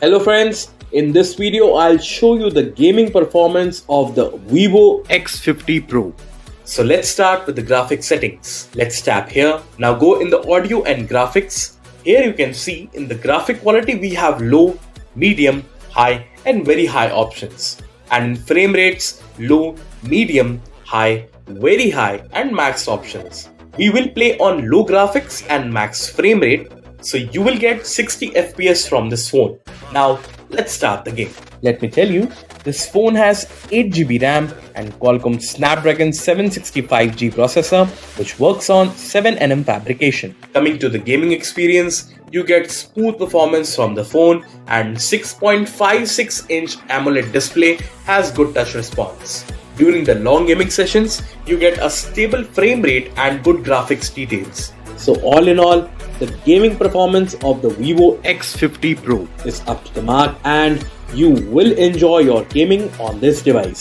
Hello friends, in this video I'll show you the gaming performance of the Vivo X50 Pro. So let's start with the graphics settings. Let's tap here. Now go in the audio and graphics. Here you can see in the graphic quality we have low, medium, high and very high options. And in frame rates, low, medium, high, very high and max options. We will play on low graphics and max frame rate. So you will get 60 FPS from this phone. Now let's start the game. Let me tell you, this phone has 8GB RAM and Qualcomm Snapdragon 765G processor which works on 7nm fabrication. Coming to the gaming experience, you get smooth performance from the phone and 6.56-inch AMOLED display has good touch response. During the long gaming sessions, you get a stable frame rate and good graphics details. So all in all, the gaming performance of the Vivo X50 Pro is up to the mark and you will enjoy your gaming on this device.